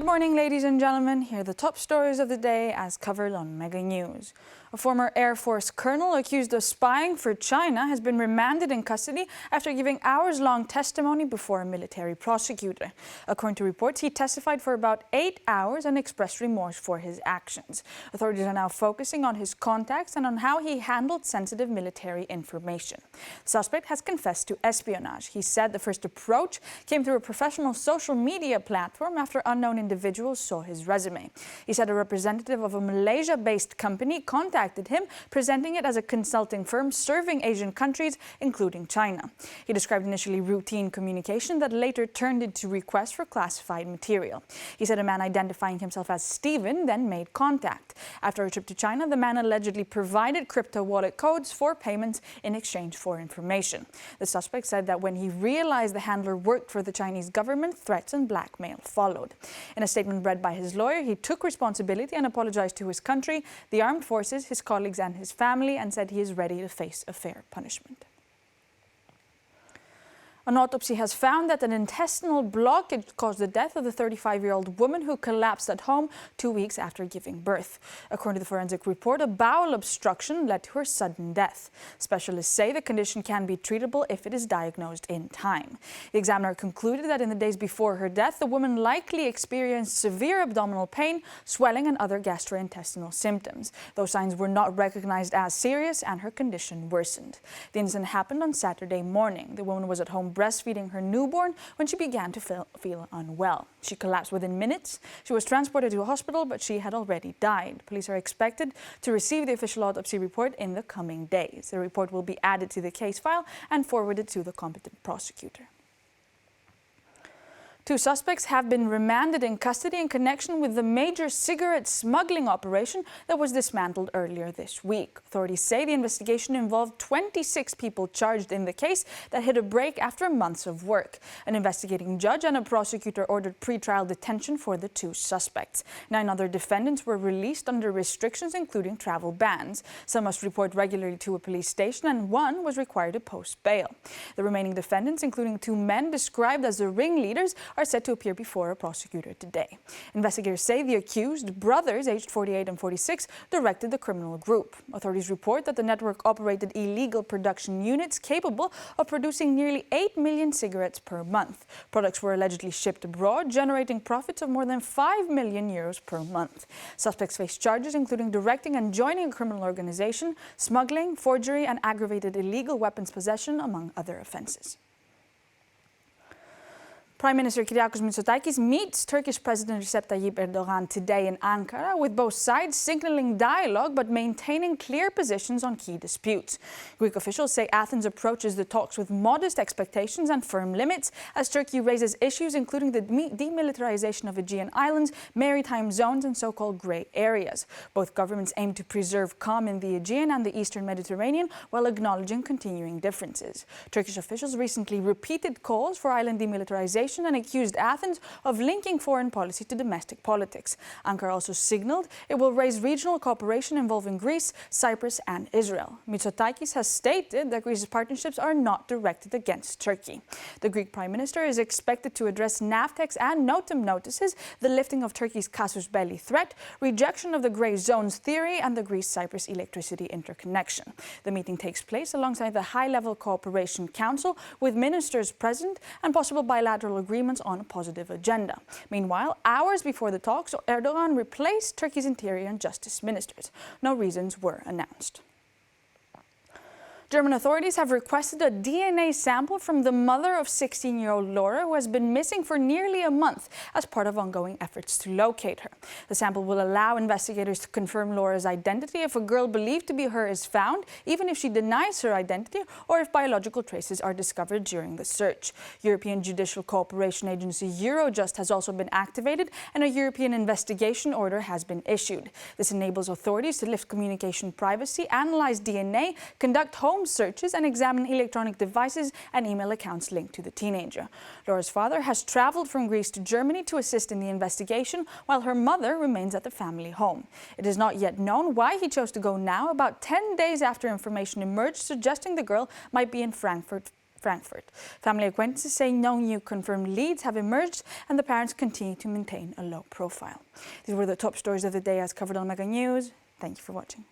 Good morning, ladies and gentlemen. Here are the top stories of the day as covered on Mega News. A former Air Force colonel accused of spying for China has been remanded in custody after giving hours-long testimony before a military prosecutor. According to reports, he testified for about 8 hours and expressed remorse for his actions. Authorities are now focusing on his contacts and on how he handled sensitive military information. The suspect has confessed to espionage. He said the first approach came through a professional social media platform after unknown individuals saw his resume. He said a representative of a Malaysia-based company contacted him, presenting it as a consulting firm serving Asian countries, including China. He described initially routine communication that later turned into requests for classified material. He said a man identifying himself as Steven then made contact. After a trip to China, the man allegedly provided crypto wallet codes for payments in exchange for information. The suspect said that when he realized the handler worked for the Chinese government, threats and blackmail followed. In a statement read by his lawyer, he took responsibility and apologized to his country, the armed forces, his colleagues and his family, and said he is ready to face a fair punishment. An autopsy has found that an intestinal blockage caused the death of the 35-year-old woman who collapsed at home 2 weeks after giving birth. According to the forensic report, a bowel obstruction led to her sudden death. Specialists say the condition can be treatable if it is diagnosed in time. The examiner concluded that in the days before her death, the woman likely experienced severe abdominal pain, swelling, and other gastrointestinal symptoms. Those signs were not recognized as serious and her condition worsened. The incident happened on Saturday morning. The woman was at home breastfeeding her newborn when she began to feel unwell. She collapsed within minutes. She was transported to a hospital, but she had already died. Police are expected to receive the official autopsy report in the coming days. The report will be added to the case file and forwarded to the competent prosecutor. 2 suspects have been remanded in custody in connection with the major cigarette smuggling operation that was dismantled earlier this week. Authorities say the investigation involved 26 people charged in the case that hit a break after months of work. An investigating judge and a prosecutor ordered pre-trial detention for the 2 suspects. 9 other defendants were released under restrictions, including travel bans. Some must report regularly to a police station, and 1 was required to post bail. The remaining defendants, including 2 men described as the ringleaders, are set to appear before a prosecutor today. Investigators say the accused brothers, aged 48 and 46, directed the criminal group. Authorities report that the network operated illegal production units capable of producing nearly 8 million cigarettes per month. Products were allegedly shipped abroad, generating profits of more than 5 million euros per month. Suspects face charges including directing and joining a criminal organization, smuggling, forgery, and aggravated illegal weapons possession, among other offenses. Prime Minister Kyriakos Mitsotakis meets Turkish President Recep Tayyip Erdogan today in Ankara, with both sides signaling dialogue but maintaining clear positions on key disputes. Greek officials say Athens approaches the talks with modest expectations and firm limits as Turkey raises issues including the demilitarization of Aegean islands, maritime zones, and so-called grey areas. Both governments aim to preserve calm in the Aegean and the Eastern Mediterranean while acknowledging continuing differences. Turkish officials recently repeated calls for island demilitarization and accused Athens of linking foreign policy to domestic politics. Ankara also signaled it will raise regional cooperation involving Greece, Cyprus, and Israel. Mitsotakis has stated that Greece's partnerships are not directed against Turkey. The Greek Prime Minister is expected to address NAVTEX and NOTAM notices, the lifting of Turkey's casus belli threat, rejection of the grey zones theory, and the Greece-Cyprus electricity interconnection. The meeting takes place alongside the High-Level Cooperation Council, with ministers present and possible bilateral agreements on a positive agenda. Meanwhile, hours before the talks, Erdogan replaced Turkey's interior and justice ministers. No reasons were announced. German authorities have requested a DNA sample from the mother of 16-year-old Laura, who has been missing for nearly a month, as part of ongoing efforts to locate her. The sample will allow investigators to confirm Laura's identity if a girl believed to be her is found, even if she denies her identity or if biological traces are discovered during the search. European Judicial Cooperation Agency Eurojust has also been activated, and a European investigation order has been issued. This enables authorities to lift communication privacy, analyze DNA, conduct home searches, and examine electronic devices and email accounts linked to the teenager. Laura's father has traveled from Greece to Germany to assist in the investigation, while her mother remains at the family home. It is not yet known why he chose to go now, about 10 days after information emerged suggesting the girl might be in Frankfurt Frankfurt. Family acquaintances say no new confirmed leads have emerged and the parents continue to maintain a low profile. These were the top stories of the day as covered on Mega News. Thank you for watching.